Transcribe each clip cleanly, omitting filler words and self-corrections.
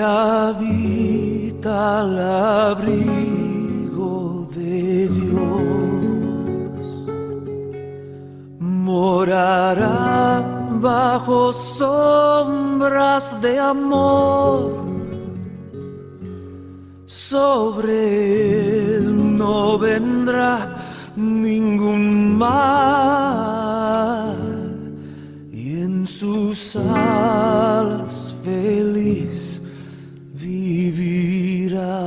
habita al abrigo de Dios morará bajo sombras de amor. Sobre él no vendrá ningún mal y en sus alas feliz vivirá.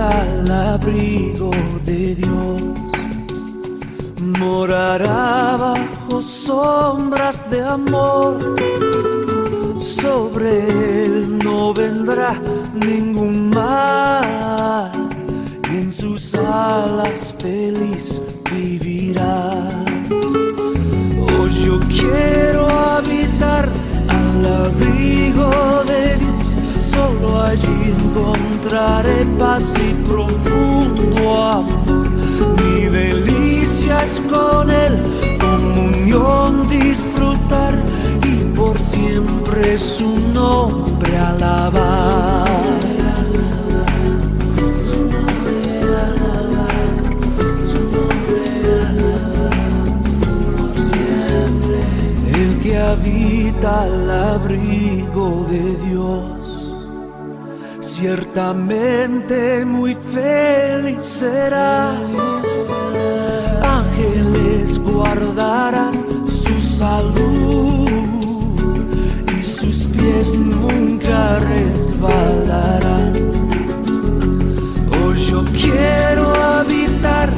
Al abrigo de Dios morará bajo sombras de amor. Sobre él no vendrá ningún mal y en sus alas feliz vivirá. Hoy yo quiero habitar al abrigo de Dios, solo allí encontraré paz y profundo amor. Mi delicia es con él, comunión disfrutar y por siempre su nombre alabar. El que habita al abrigo de Dios ciertamente muy feliz será. Ángeles guardarán su salud y sus pies nunca resbalarán. Hoy yo quiero habitar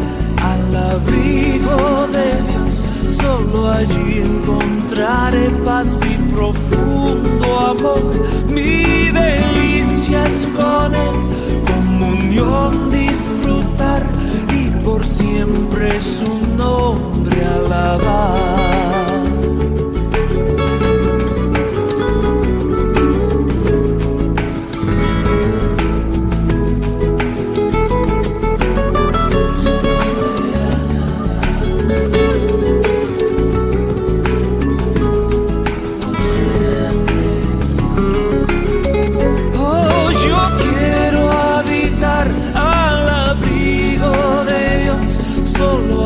al abrigo de Dios, solo allí encontraré paz y profundo amor. Mi delicia es con él, comunión disfrutar y por siempre su nombre alabar.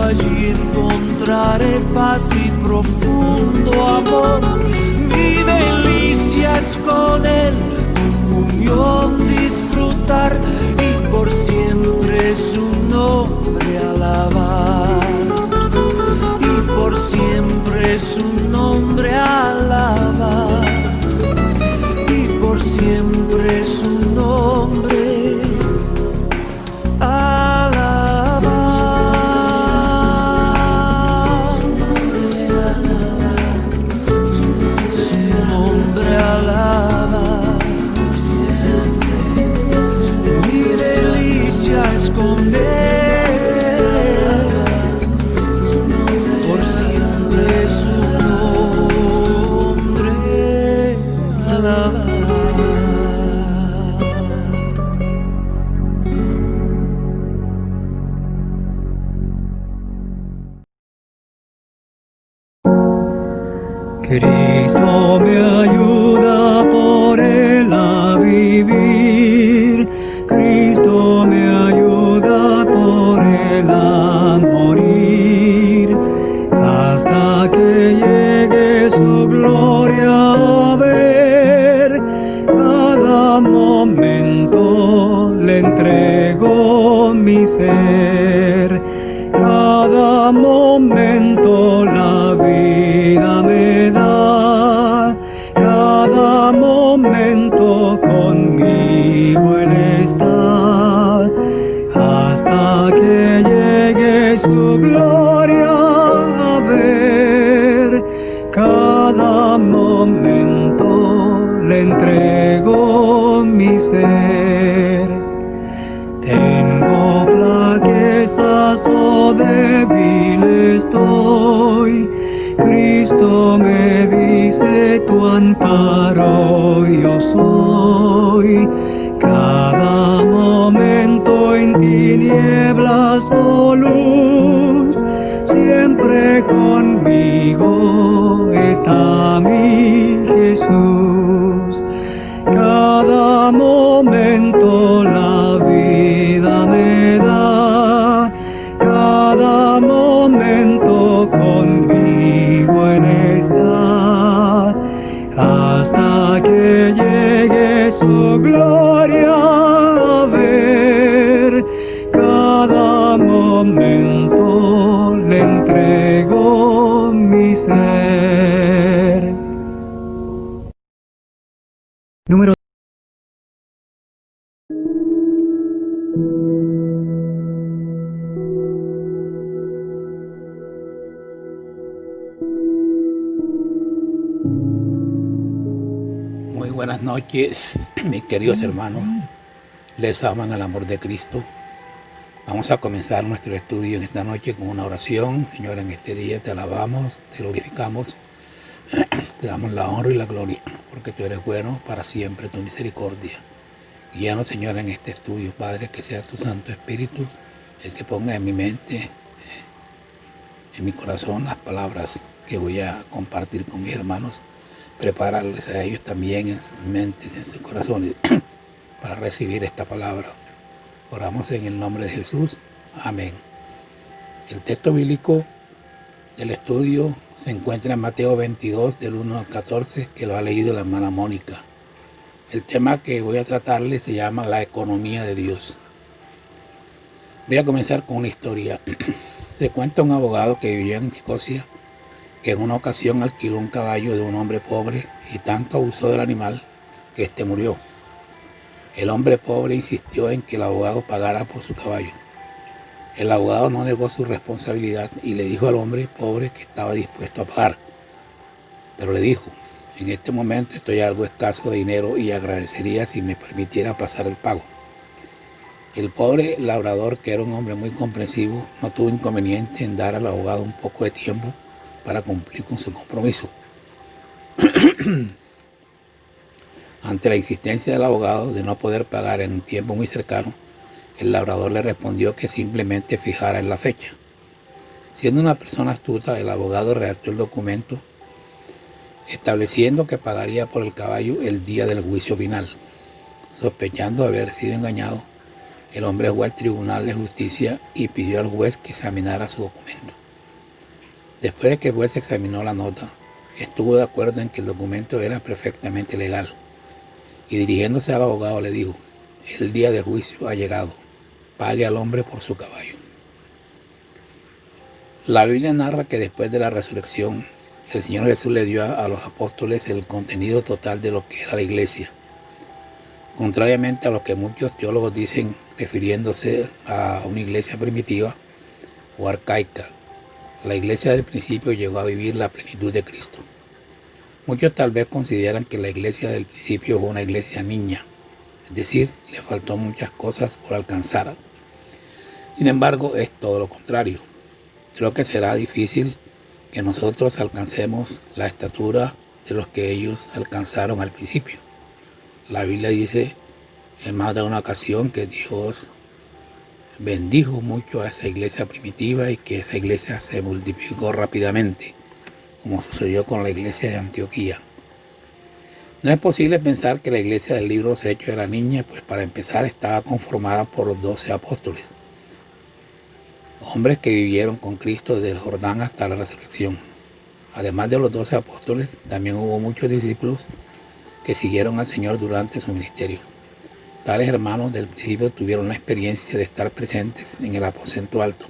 Allí encontraré paz y profundo amor. Mi delicia es con él, comunión disfrutar y por siempre su nombre alabar. Y por siempre su nombre alabar. Y por siempre su nombre alabar. Es con él, por siempre su nombre alabar. Cristo me ayuda por él a vivir. Cristo me ayuda por él a morir, hasta que llegue su gloria a ver. Cada momento le entrego mi ser, cada momento la vida me da, cada momento conmigo él está, hasta que llegue su gloria a ver. Cada momento le entrego mi ser. débil estoy, Cristo me dice tu amparo yo soy. Cada momento en tinieblas o luz, siempre conmigo está mi Jesús. Cada momento la vida me da, cada momento conmigo Él está, hasta que llegue su gloria a ver. Cada momento le entrego mi ser. Número Muy buenas noches, mis queridos hermanos. Les aman el amor de Cristo. Vamos a comenzar nuestro estudio en esta noche con una oración. Señor, en este día te alabamos, te glorificamos, te damos la honra y la gloria, porque tú eres bueno para siempre, tu misericordia. Guíanos, Señor, en este estudio, Padre, que sea tu Santo Espíritu el que ponga en mi mente, en mi corazón, las palabras que voy a compartir con mis hermanos. Prepararles a ellos también en sus mentes, en sus corazones, para recibir esta palabra. Oramos en el nombre de Jesús. Amén. El texto bíblico del estudio se encuentra en Mateo 22, del 1 al 14, que lo ha leído la hermana Mónica. El tema que voy a tratarles se llama la economía de Dios. Voy a comenzar con una historia. Se cuenta un abogado que vivía en Escocia, que en una ocasión alquiló un caballo de un hombre pobre y tanto abusó del animal que éste murió. El hombre pobre insistió en que el abogado pagara por su caballo. El abogado no negó su responsabilidad y le dijo al hombre pobre que estaba dispuesto a pagar. Pero le dijo: en este momento estoy algo escaso de dinero y agradecería si me permitiera aplazar el pago. El pobre labrador, que era un hombre muy comprensivo, no tuvo inconveniente en dar al abogado un poco de tiempo para cumplir con su compromiso. Ante la insistencia del abogado de no poder pagar en un tiempo muy cercano, el labrador le respondió que simplemente fijara en la fecha. Siendo una persona astuta, el abogado redactó el documento estableciendo que pagaría por el caballo el día del juicio final. Sospechando haber sido engañado, el hombre fue al tribunal de justicia y pidió al juez que examinara su documento. Después de que el juez examinó la nota, estuvo de acuerdo en que el documento era perfectamente legal y dirigiéndose al abogado le dijo: el día del juicio ha llegado, pague al hombre por su caballo. La Biblia narra que después de la resurrección, el Señor Jesús le dio a los apóstoles el contenido total de lo que era la iglesia. Contrariamente a lo que muchos teólogos dicen refiriéndose a una iglesia primitiva o arcaica, la iglesia del principio llegó a vivir la plenitud de Cristo. Muchos tal vez consideran que la iglesia del principio fue una iglesia niña, es decir, le faltó muchas cosas por alcanzar. Sin embargo, es todo lo contrario. Creo que será difícil que nosotros alcancemos la estatura de los que ellos alcanzaron al principio. La Biblia dice en más de una ocasión que Dios bendijo mucho a esa iglesia primitiva y que esa iglesia se multiplicó rápidamente, como sucedió con la iglesia de Antioquía. No es posible pensar que la iglesia del libro de los Hechos era niña, pues para empezar estaba conformada por los 12 apóstoles, hombres que vivieron con Cristo desde el Jordán hasta la resurrección. Además de los 12 apóstoles, también hubo muchos discípulos que siguieron al Señor durante su ministerio. Tales hermanos del principio tuvieron la experiencia de estar presentes en el aposento alto,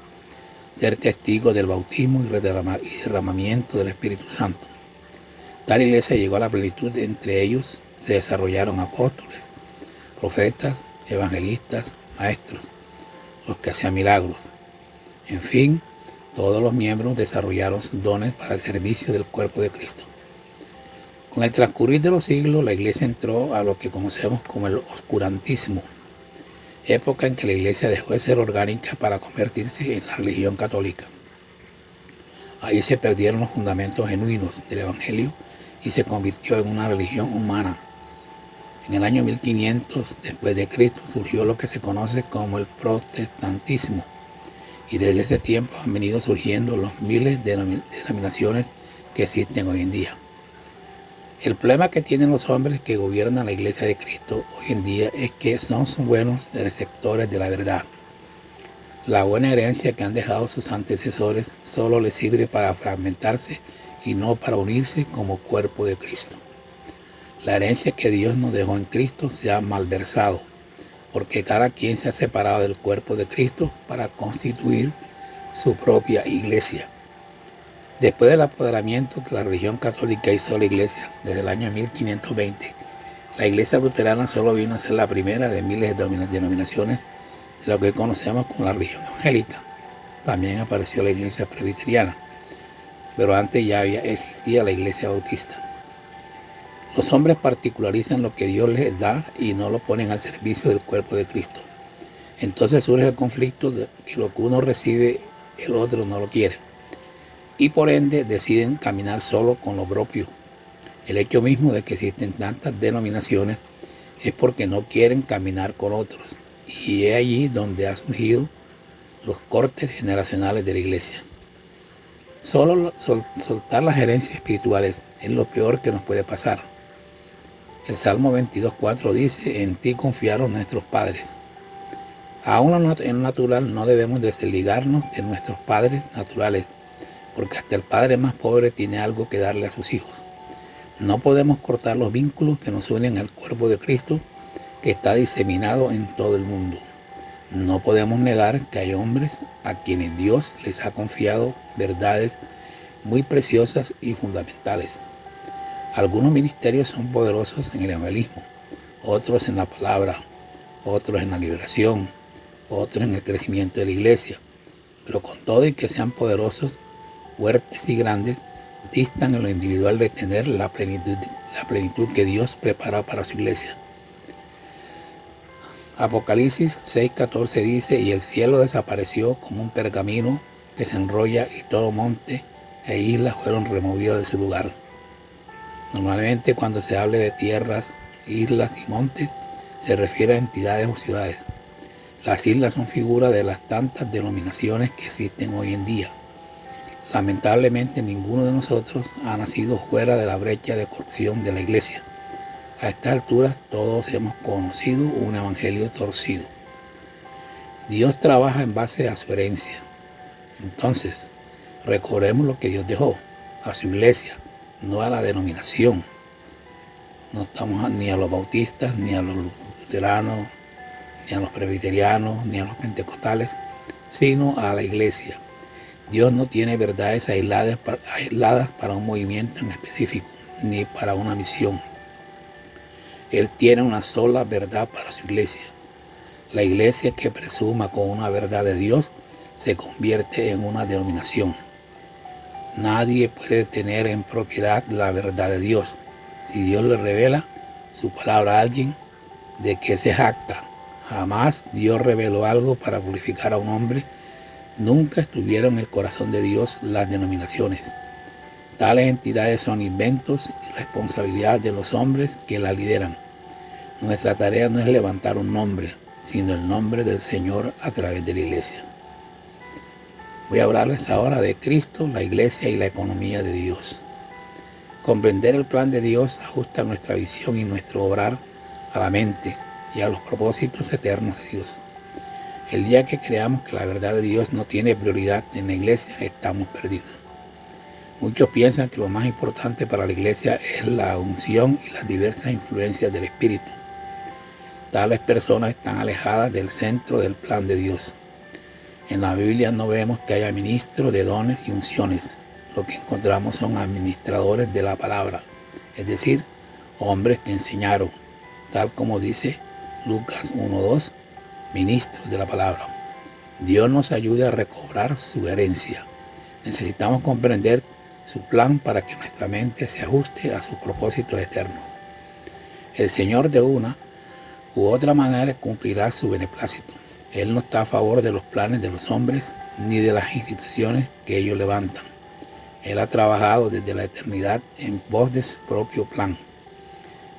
ser testigos del bautismo y derramamiento del Espíritu Santo. Tal iglesia llegó a la plenitud. Entre ellos se desarrollaron apóstoles, profetas, evangelistas, maestros, los que hacían milagros. En fin, todos los miembros desarrollaron sus dones para el servicio del cuerpo de Cristo. Con el transcurrir de los siglos, la iglesia entró a lo que conocemos como el oscurantismo. época en que la Iglesia dejó de ser orgánica para convertirse en la religión católica. Ahí se perdieron los fundamentos genuinos del Evangelio y se convirtió en una religión humana. En el año 1500 después de Cristo surgió lo que se conoce como el protestantismo, y desde ese tiempo han venido surgiendo los miles de denominaciones que existen hoy en día. El problema que tienen los hombres que gobiernan la Iglesia de Cristo hoy en día es que no son buenos receptores de la verdad. La buena herencia que han dejado sus antecesores solo les sirve para fragmentarse y no para unirse como cuerpo de Cristo. La herencia que Dios nos dejó en Cristo se ha malversado, porque cada quien se ha separado del cuerpo de Cristo para constituir su propia iglesia. Después del apoderamiento que la religión católica hizo de la iglesia desde el año 1520, la iglesia luterana solo vino a ser la primera de miles de denominaciones de lo que hoy conocemos como la religión evangélica. También apareció la iglesia presbiteriana, pero antes ya existía la iglesia bautista. Los hombres particularizan lo que Dios les da y no lo ponen al servicio del cuerpo de Cristo. Entonces surge el conflicto de que lo que uno recibe, el otro no lo quiere. Y por ende deciden caminar solo con lo propio. El hecho mismo de que existen tantas denominaciones es porque no quieren caminar con otros. Y es allí donde han surgido los cortes generacionales de la iglesia. Solo soltar las herencias espirituales es lo peor que nos puede pasar. El Salmo 22:4 dice: en ti confiaron nuestros padres. Aún en lo natural no debemos desligarnos de nuestros padres naturales, porque hasta el padre más pobre tiene algo que darle a sus hijos. No podemos cortar los vínculos que nos unen al cuerpo de Cristo, que está diseminado en todo el mundo. No podemos negar que hay hombres a quienes Dios les ha confiado verdades muy preciosas y fundamentales. Algunos ministerios son poderosos en el evangelismo, otros en la palabra, otros en la liberación, otros en el crecimiento de la iglesia. Pero con todo y que sean poderosos, fuertes y grandes, distan en lo individual de tener la plenitud que Dios preparó para su iglesia. Apocalipsis 6:14 dice: y el cielo desapareció como un pergamino que se enrolla, y todo monte e islas fueron removidos de su lugar. Normalmente cuando se hable de tierras, islas y montes, se refiere a entidades o ciudades. Las islas son figuras de las tantas denominaciones que existen hoy en día. Lamentablemente ninguno de nosotros ha nacido fuera de la brecha de corrupción de la iglesia. A estas alturas todos hemos conocido un evangelio torcido. Dios trabaja en base a su herencia. Entonces, recobremos lo que Dios dejó a su iglesia, no a la denominación. No estamos ni a los bautistas, ni a los luteranos, ni a los presbiterianos, ni a los pentecostales, sino a la iglesia. Dios no tiene verdades aisladas para un movimiento en específico, ni para una misión. Él tiene una sola verdad para su iglesia. La iglesia que presuma con una verdad de Dios se convierte en una denominación. Nadie puede tener en propiedad la verdad de Dios. Si Dios le revela su palabra a alguien, ¿de qué se jacta? Jamás Dios reveló algo para glorificar a un hombre. Nunca estuvieron en el corazón de Dios las denominaciones. Tales entidades son inventos y responsabilidad de los hombres que la lideran. Nuestra tarea no es levantar un nombre, sino el nombre del Señor a través de la iglesia. Voy a hablarles ahora de Cristo, la iglesia y la economía de Dios. Comprender el plan de Dios ajusta nuestra visión y nuestro obrar a la mente y a los propósitos eternos de Dios. El día que creamos que la verdad de Dios no tiene prioridad en la iglesia, estamos perdidos. Muchos piensan que lo más importante para la iglesia es la unción y las diversas influencias del Espíritu. Tales personas están alejadas del centro del plan de Dios. En la Biblia no vemos que haya ministros de dones y unciones. Lo que encontramos son administradores de la palabra, es decir, hombres que enseñaron, tal como dice Lucas 1:2, ministros de la palabra. Dios nos ayude a recobrar su herencia. Necesitamos comprender su plan para que nuestra mente se ajuste a sus propósitos eternos. El Señor de una U otra manera cumplirá su beneplácito. Él no está a favor de los planes de los hombres ni de las instituciones que ellos levantan. Él ha trabajado desde la eternidad en pos de su propio plan.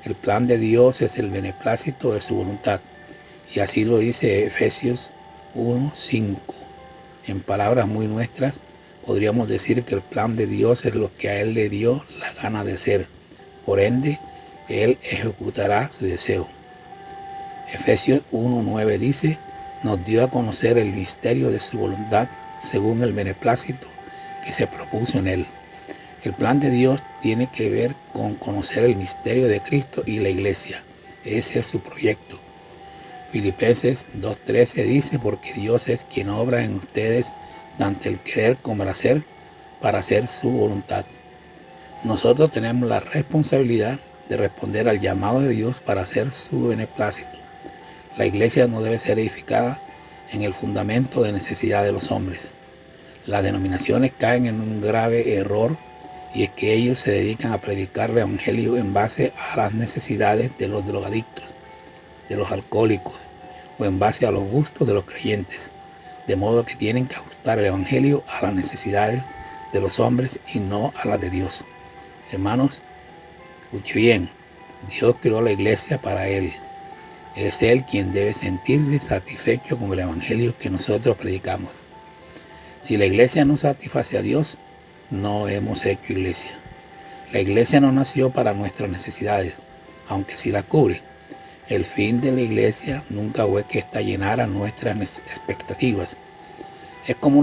El plan de Dios es el beneplácito de su voluntad. Y así lo dice Efesios 1:5. En palabras muy nuestras, podríamos decir que el plan de Dios es lo que a Él le dio la gana de ser. Por ende, Él ejecutará su deseo. Efesios 1:9 dice, nos dio a conocer el misterio de su voluntad según el beneplácito que se propuso en Él. El plan de Dios tiene que ver con conocer el misterio de Cristo y la iglesia. Ese es su proyecto. Filipenses 2:13 dice, porque Dios es quien obra en ustedes tanto el querer como el hacer para hacer su voluntad. Nosotros tenemos la responsabilidad de responder al llamado de Dios para hacer su beneplácito. La iglesia no debe ser edificada en el fundamento de necesidad de los hombres. Las denominaciones caen en un grave error, y es que ellos se dedican a predicar el evangelio en base a las necesidades de los drogadictos, de los alcohólicos, o en base a los gustos de los creyentes, de modo que tienen que ajustar el evangelio a las necesidades de los hombres y no a las de Dios. Hermanos, escuche bien, Dios creó la iglesia para Él. Es Él quien debe sentirse satisfecho con el evangelio que nosotros predicamos. Si la iglesia no satisface a Dios, no hemos hecho iglesia. La iglesia no nació para nuestras necesidades, aunque sí las cubre. El fin de la iglesia nunca fue que ésta llenara nuestras expectativas. Es como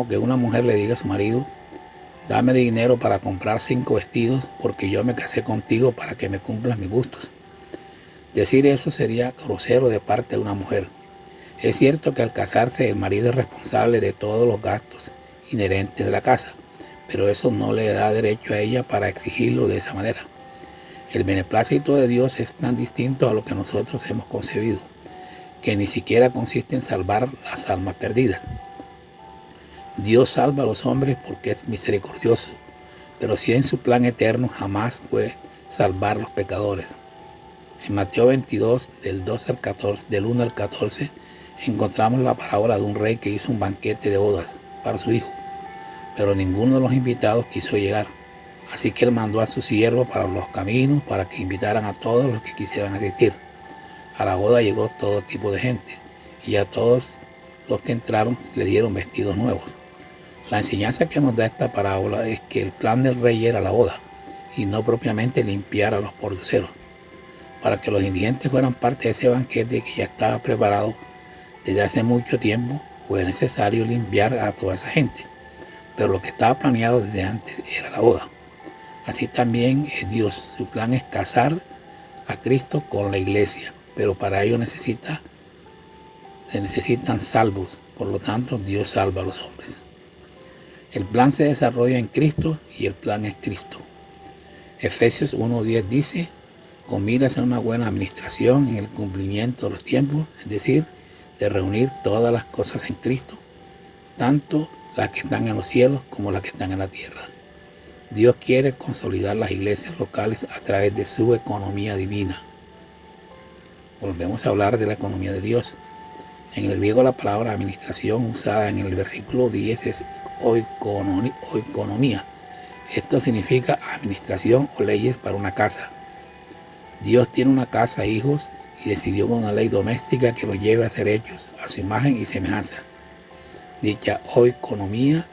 que una mujer le diga a su marido, dame dinero para comprar 5 vestidos porque yo me casé contigo para que me cumplas mis gustos. Decir eso sería grosero de parte de una mujer. Es cierto que al casarse el marido es responsable de todos los gastos inherentes de la casa, pero eso no le da derecho a ella para exigirlo de esa manera. El beneplácito de Dios es tan distinto a lo que nosotros hemos concebido, que ni siquiera consiste en salvar las almas perdidas. Dios salva a los hombres porque es misericordioso, pero si en su plan eterno jamás fue salvar a los pecadores. En Mateo 22, del 1 al 14, encontramos la parábola de un rey que hizo un banquete de bodas para su hijo, pero ninguno de los invitados quiso llegar. Así que él mandó a sus siervos para los caminos para que invitaran a todos los que quisieran asistir. A la boda llegó todo tipo de gente, y a todos los que entraron le dieron vestidos nuevos. La enseñanza que nos da esta parábola es que el plan del rey era la boda, y no propiamente limpiar a los pordioseros. Para que los indigentes fueran parte de ese banquete que ya estaba preparado desde hace mucho tiempo, fue necesario limpiar a toda esa gente. Pero lo que estaba planeado desde antes era la boda. Así también es Dios. Su plan es casar a Cristo con la iglesia, pero para ello se necesitan salvos. Por lo tanto, Dios salva a los hombres. El plan se desarrolla en Cristo y el plan es Cristo. Efesios 1:10 dice, con miras a una buena administración en el cumplimiento de los tiempos, es decir, de reunir todas las cosas en Cristo, tanto las que están en los cielos como las que están en la tierra. Dios quiere consolidar las iglesias locales a través de su economía divina. Volvemos a hablar de la economía de Dios. En el griego la palabra administración usada en el versículo 10 es oikonomía. Esto significa administración o leyes para una casa. Dios tiene una casa, hijos, y decidió con una ley doméstica que los lleve a ser hechos a su imagen y semejanza. Dicha oikonomía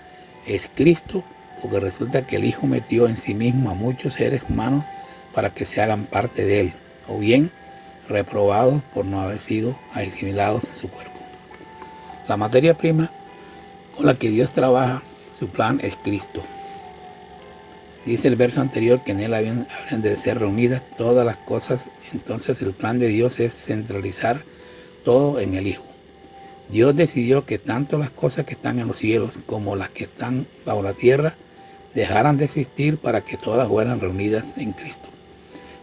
es Cristo, porque resulta que el Hijo metió en sí mismo a muchos seres humanos para que se hagan parte de Él, o bien reprobados por no haber sido asimilados en su cuerpo. La materia prima con la que Dios trabaja su plan es Cristo. Dice el verso anterior que en Él habrían de ser reunidas todas las cosas. Entonces el plan de Dios es centralizar todo en el Hijo. Dios decidió que tanto las cosas que están en los cielos como las que están bajo la tierra dejaran de existir para que todas fueran reunidas en Cristo.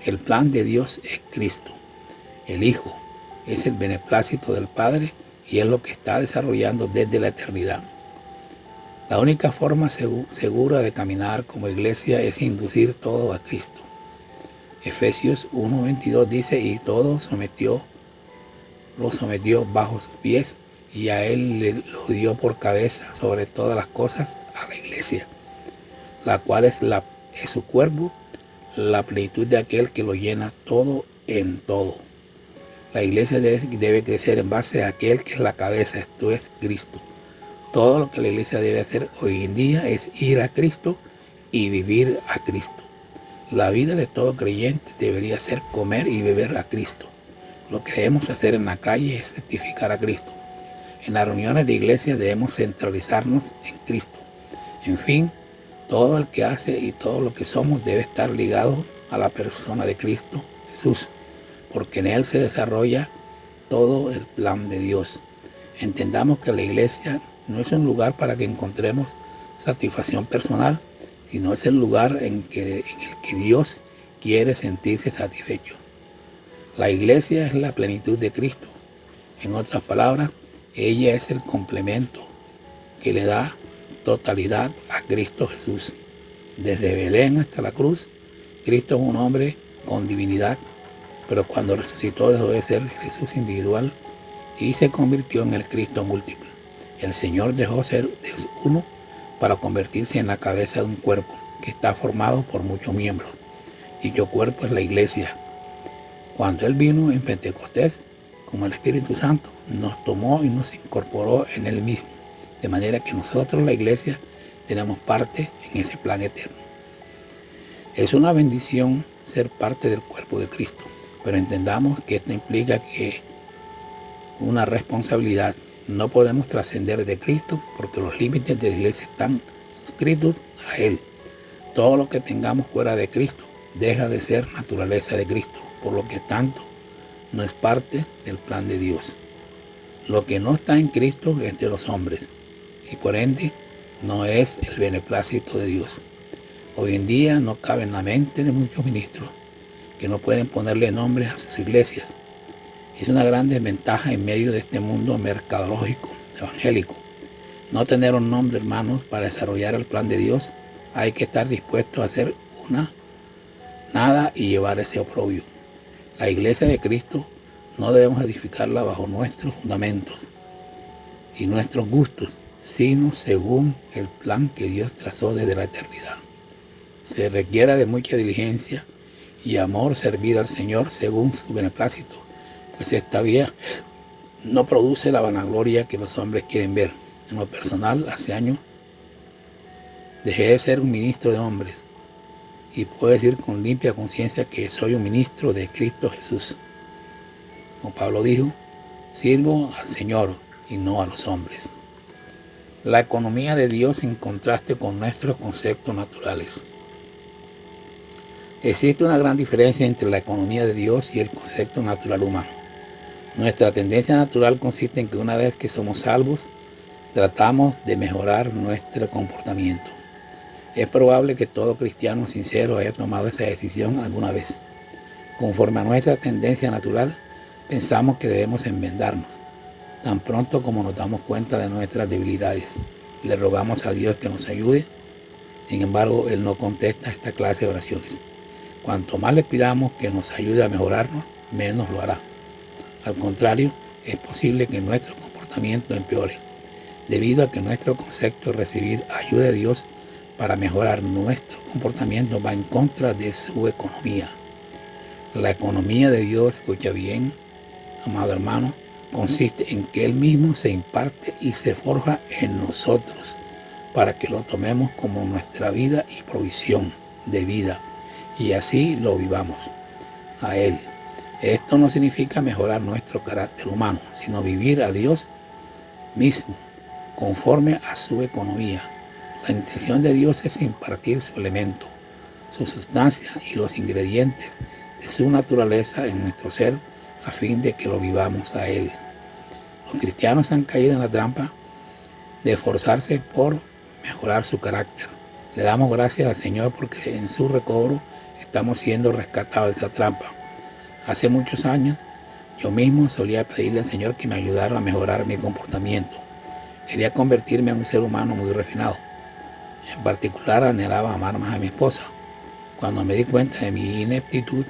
El plan de Dios es Cristo. El Hijo es el beneplácito del Padre y es lo que está desarrollando desde la eternidad. La única forma segura de caminar como iglesia es inducir todo a Cristo. Efesios 1:22 dice, y todo lo sometió bajo sus pies, y a él lo dio por cabeza sobre todas las cosas a la iglesia, la cual es su cuerpo, la plenitud de aquel que lo llena todo en todo. La iglesia debe crecer en base a aquel que es la cabeza, esto es Cristo. Todo lo que la iglesia debe hacer hoy en día es ir a Cristo y vivir a Cristo. La vida de todo creyente debería ser comer y beber a Cristo. Lo que debemos hacer en la calle es certificar a Cristo. En las reuniones de iglesia debemos centralizarnos en Cristo. En fin, todo el que hace y todo lo que somos debe estar ligado a la persona de Cristo Jesús, porque en Él se desarrolla todo el plan de Dios. Entendamos que la iglesia no es un lugar para que encontremos satisfacción personal, sino es el lugar en el que Dios quiere sentirse satisfecho. La iglesia es la plenitud de Cristo. En otras palabras, ella es el complemento que le da totalidad a Cristo Jesús. Desde Belén hasta la cruz, Cristo es un hombre con divinidad, pero cuando resucitó dejó de ser Jesús individual y se convirtió en el Cristo múltiple. El Señor dejó ser Dios uno para convertirse en la cabeza de un cuerpo que está formado por muchos miembros. Dicho cuerpo es la iglesia. Cuando Él vino en Pentecostés, como el Espíritu Santo, nos tomó y nos incorporó en Él mismo, de manera que nosotros, la iglesia, tenemos parte en ese plan eterno. Es una bendición ser parte del cuerpo de Cristo, pero entendamos que esto implica que una responsabilidad. No podemos trascender de Cristo porque los límites de la iglesia están suscritos a Él. Todo lo que tengamos fuera de Cristo deja de ser naturaleza de Cristo, por lo que tanto no es parte del plan de Dios. Lo que no está en Cristo es de los hombres y por ende no es el beneplácito de Dios. Hoy en día no cabe en la mente de muchos ministros que no pueden ponerle nombres a sus iglesias. Es una gran desventaja en medio de este mundo mercadológico, evangélico. No tener un nombre, hermanos, para desarrollar el plan de Dios. Hay que estar dispuesto a hacer nada y llevar ese oprobio. La iglesia de Cristo no debemos edificarla bajo nuestros fundamentos y nuestros gustos, sino según el plan que Dios trazó desde la eternidad. Se requiere de mucha diligencia y amor servir al Señor según su beneplácito, pues esta vía no produce la vanagloria que los hombres quieren ver. En lo personal, hace años dejé de ser un ministro de hombres y puedo decir con limpia conciencia que soy un ministro de Cristo Jesús. Como Pablo dijo, sirvo al Señor y no a los hombres. La economía de Dios en contraste con nuestros conceptos naturales. Existe una gran diferencia entre la economía de Dios y el concepto natural humano. Nuestra tendencia natural consiste en que una vez que somos salvos, tratamos de mejorar nuestro comportamiento. Es probable que todo cristiano sincero haya tomado esa decisión alguna vez. Conforme a nuestra tendencia natural, pensamos que debemos enmendarnos. Tan pronto como nos damos cuenta de nuestras debilidades, le rogamos a Dios que nos ayude. Sin embargo, Él no contesta esta clase de oraciones. Cuanto más le pidamos que nos ayude a mejorarnos, menos lo hará. Al contrario, es posible que nuestro comportamiento empeore, debido a que nuestro concepto de recibir ayuda de Dios para mejorar nuestro comportamiento va en contra de su economía. La economía de Dios, escucha bien, amado hermano, consiste en que Él mismo se imparte y se forja en nosotros para que lo tomemos como nuestra vida y provisión de vida y así lo vivamos a Él. Esto no significa mejorar nuestro carácter humano, sino vivir a Dios mismo conforme a su economía. La intención de Dios es impartir su elemento, su sustancia y los ingredientes de su naturaleza en nuestro ser a fin de que lo vivamos a Él. Los cristianos han caído en la trampa de esforzarse por mejorar su carácter. Le damos gracias al Señor porque en su recobro estamos siendo rescatados de esa trampa. Hace muchos años yo mismo solía pedirle al Señor que me ayudara a mejorar mi comportamiento. Quería convertirme en un ser humano muy refinado. En particular anhelaba amar más a mi esposa. Cuando me di cuenta de mi ineptitud,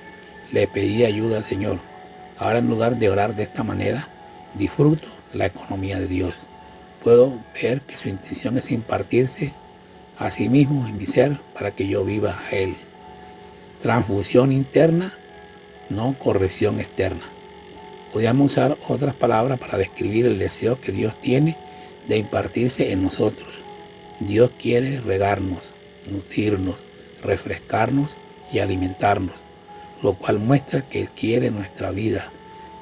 le pedí ayuda al Señor. Ahora, en lugar de orar de esta manera, disfruto la economía de Dios. Puedo ver que su intención es impartirse a sí mismo en mi ser para que yo viva a Él. Transfusión interna, no corrección externa. Podríamos usar otras palabras para describir el deseo que Dios tiene de impartirse en nosotros. Dios quiere regarnos, nutrirnos, refrescarnos y alimentarnos, lo cual muestra que Él quiere nuestra vida,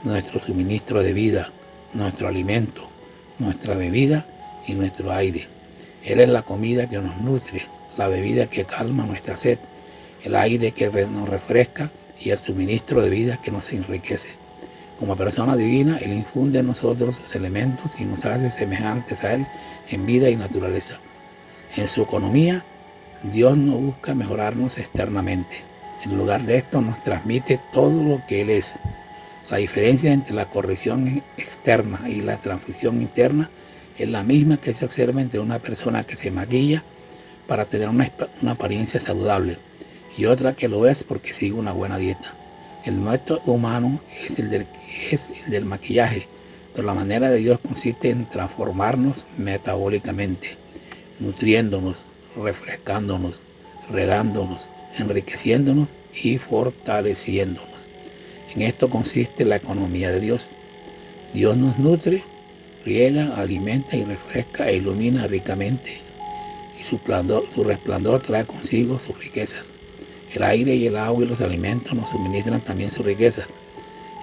nuestro suministro de vida, nuestro alimento, nuestra bebida y nuestro aire. Él es la comida que nos nutre, la bebida que calma nuestra sed, el aire que nos refresca y el suministro de vida que nos enriquece. Como persona divina, Él infunde en nosotros sus elementos y nos hace semejantes a Él en vida y naturaleza. En su economía, Dios no busca mejorarnos externamente. En lugar de esto, nos transmite todo lo que Él es. La diferencia entre la corrección externa y la transfusión interna es la misma que se observa entre una persona que se maquilla para tener una apariencia saludable y otra que lo es porque sigue una buena dieta. El método humano es el del maquillaje, pero la manera de Dios consiste en transformarnos metabólicamente, nutriéndonos, refrescándonos, regándonos, enriqueciéndonos y fortaleciéndonos. En esto consiste la economía de Dios. Dios nos nutre, riega, alimenta y refresca e ilumina ricamente, y su resplandor trae consigo sus riquezas. El aire y el agua y los alimentos nos suministran también sus riquezas.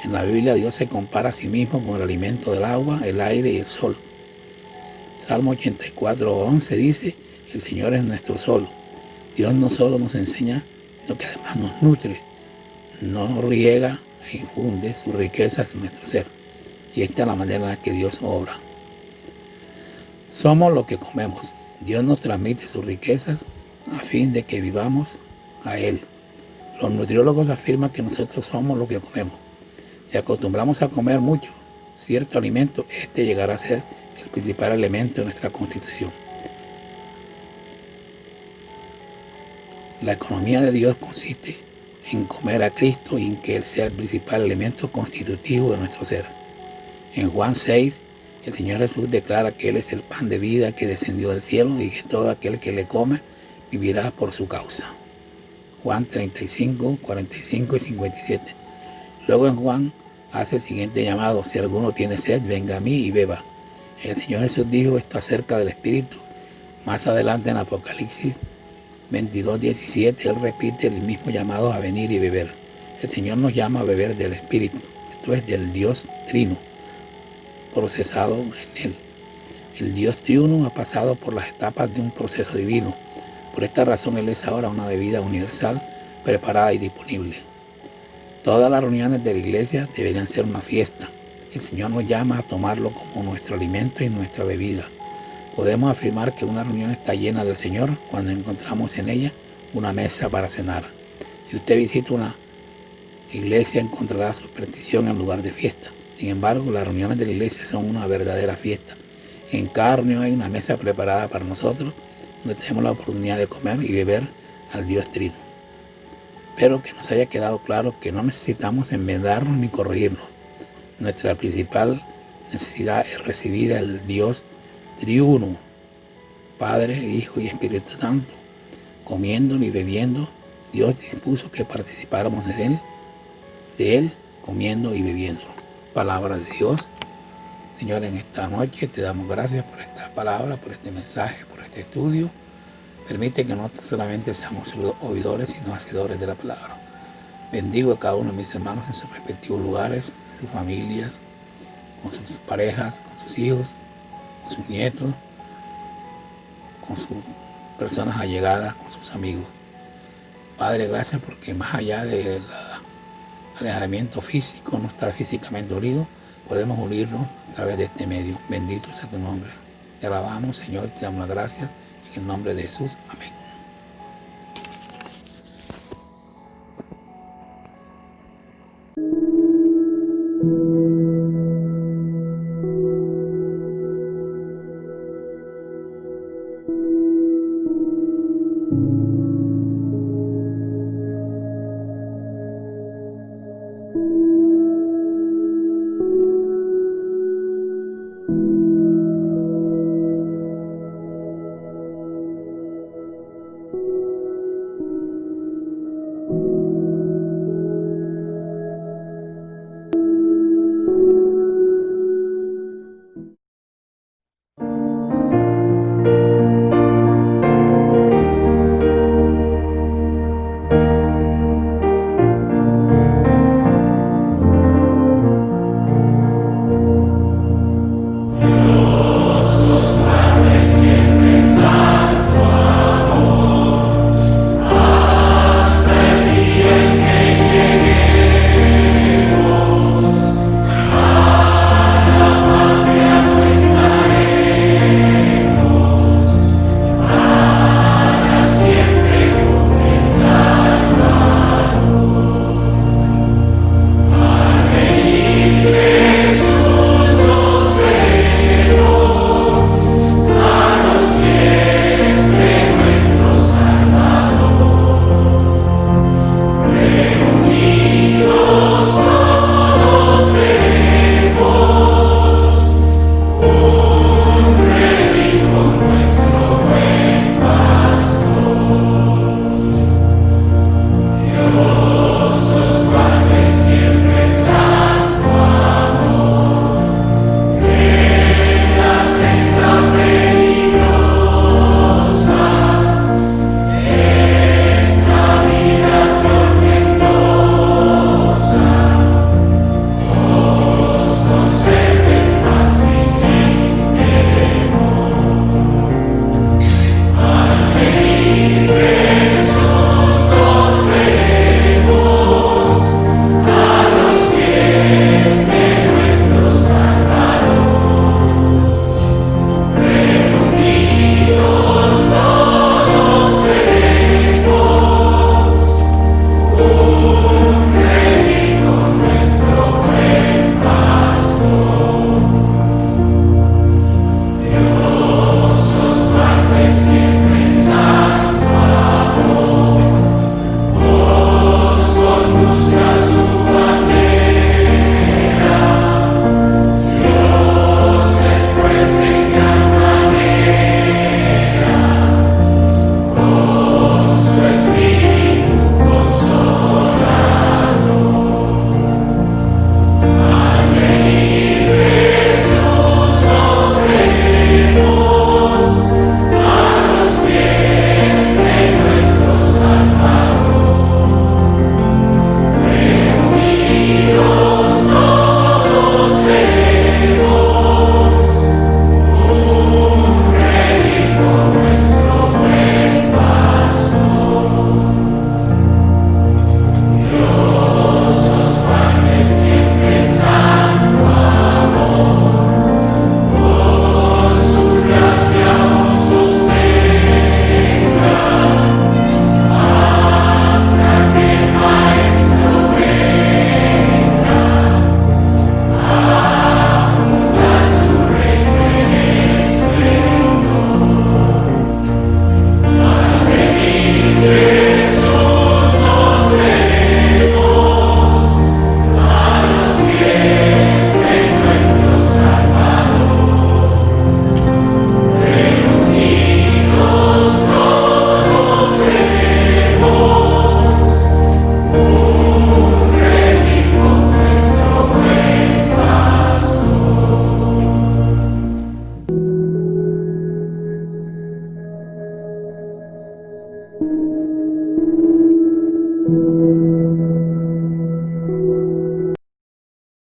En la Biblia Dios se compara a sí mismo con el alimento del agua, el aire y el sol. Salmo 84:11 dice: el Señor es nuestro sol. Dios no solo nos enseña, sino que además nos nutre, nos riega e infunde sus riquezas en nuestro ser. Y esta es la manera en la que Dios obra. Somos lo que comemos. Dios nos transmite sus riquezas a fin de que vivamos a Él. Los nutriólogos afirman que nosotros somos lo que comemos. Si acostumbramos a comer mucho cierto alimento, este llegará a ser el principal elemento de nuestra constitución. La economía de Dios consiste en comer a Cristo y en que Él sea el principal elemento constitutivo de nuestro ser. En Juan 6, el Señor Jesús declara que Él es el pan de vida que descendió del cielo y que todo aquel que le come vivirá por su causa. Juan 35, 45 y 57. Luego en Juan hace el siguiente llamado: si alguno tiene sed, venga a mí y beba. El Señor Jesús dijo esto acerca del Espíritu. Más adelante en Apocalipsis 22:17, Él repite el mismo llamado a venir y beber. El Señor nos llama a beber del Espíritu, esto es del Dios Trino, procesado en Él. El Dios Triuno ha pasado por las etapas de un proceso divino. Por esta razón Él es ahora una bebida universal, preparada y disponible. Todas las reuniones de la iglesia deberían ser una fiesta. El Señor nos llama a tomarlo como nuestro alimento y nuestra bebida. Podemos afirmar que una reunión está llena del Señor cuando encontramos en ella una mesa para cenar. Si usted visita una iglesia, encontrará superstición en lugar de fiesta. Sin embargo, las reuniones de la iglesia son una verdadera fiesta. En cada reunión hay una mesa preparada para nosotros, donde tenemos la oportunidad de comer y beber al Dios Trino. Espero que nos haya quedado claro que no necesitamos enmendarnos ni corregirnos. Nuestra principal necesidad es recibir al Dios Triuno, Padre, Hijo y Espíritu Santo. Comiendo y bebiendo, Dios dispuso que participáramos de Él, comiendo y bebiendo. Palabra de Dios. Señor, en esta noche te damos gracias por esta palabra, por este mensaje, por este estudio. Permite que no solamente seamos oidores, sino hacedores de la palabra. Bendigo a cada uno de mis hermanos en sus respectivos lugares, en sus familias, con sus parejas, con sus hijos, con sus nietos, con sus personas allegadas, con sus amigos. Padre, gracias porque más allá del alejamiento físico, no estar físicamente unidos, podemos unirnos a través de este medio. Bendito sea tu nombre. Te alabamos, Señor, te damos las gracias. En el nombre de Jesús. Amén. Thank